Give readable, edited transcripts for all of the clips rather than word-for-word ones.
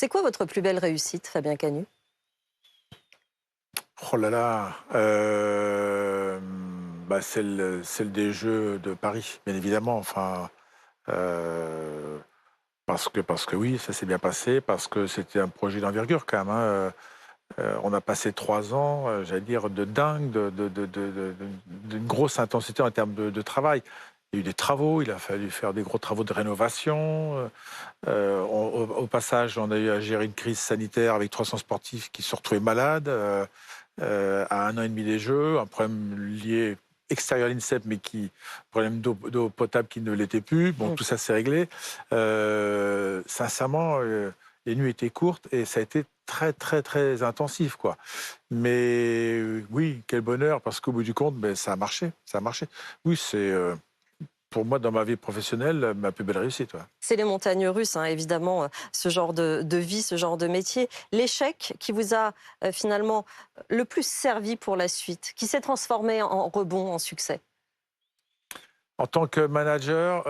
C'est quoi votre plus belle réussite, Fabien Canu? Oh là là, bah, celle des Jeux de Paris, bien évidemment. Enfin, heu, parce que oui, ça s'est bien passé, parce que c'était un projet d'envergure quand même, hein, on a passé 3 ans, j'allais dire de dingue, d'une grosse intensité en termes de travail. Il y a eu des travaux, il a fallu faire des gros travaux de rénovation, au passage, on a eu à gérer une crise sanitaire avec 300 sportifs qui se retrouvaient malades, à 1 an et demi des Jeux, un problème lié extérieur à l'INSEP, mais problème d'eau potable qui ne l'était plus. Bon, Mmh. tout ça s'est réglé. Sincèrement, les nuits étaient courtes et ça a été très, très, très intensif, quoi. Mais oui, quel bonheur, parce qu'au bout du compte, beh, ça a marché, ça a marché. Oui, c'est, pour moi, dans ma vie professionnelle, ma plus belle réussite, ouais. C'est les montagnes russes, hein, évidemment, ce genre de vie, ce genre de métier. L'échec qui vous a finalement le plus servi pour la suite, qui s'est transformé en rebond, en succès? En tant que manager,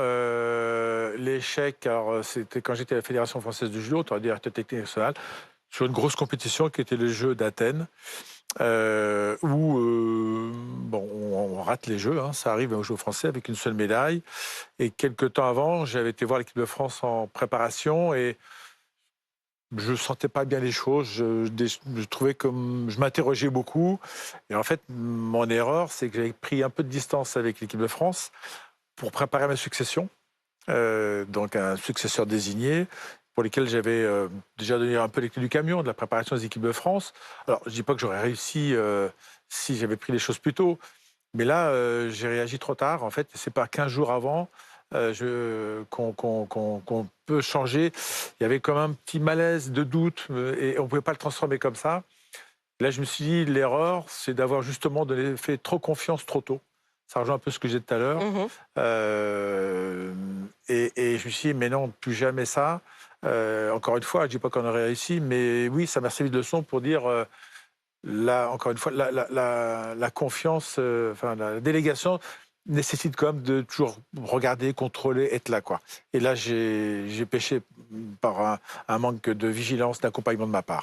l'échec, alors, c'était quand j'étais à la Fédération française de judo, autrement dire technique nationale, sur une grosse compétition qui était les Jeux d'Athènes, où, bon, on rate les Jeux, hein, ça arrive aux Jeux français avec une seule médaille. Et quelque temps avant, j'avais été voir l'équipe de France en préparation et je sentais pas bien les choses. Je trouvais comme je m'interrogeais beaucoup. Et en fait, mon erreur, c'est que j'avais pris un peu de distance avec l'équipe de France pour préparer ma succession. Donc un successeur désigné, pour lesquels j'avais, déjà donné un peu les clés du camion, de la préparation des équipes de France. Alors je dis pas que j'aurais réussi, si j'avais pris les choses plus tôt, mais là, j'ai réagi trop tard. En fait, c'est pas 15 jours avant, je qu'on peut changer. Il y avait comme un petit malaise de doute, et on pouvait pas le transformer comme ça. Là, je me suis dit: «L'erreur, c'est d'avoir justement fait trop confiance trop tôt». Ça rejoint un peu ce que j'ai dit tout à l'heure. Mmh. Et je me suis dit: «Mais non, plus jamais ça». Encore une fois, je dis pas qu'on aurait réussi, mais oui, ça m'a servi de leçon pour dire, là, encore une fois, la confiance, enfin la délégation nécessite quand même de toujours regarder, contrôler, être là, quoi. Et là, j'ai péché par un manque de vigilance, d'accompagnement de ma part.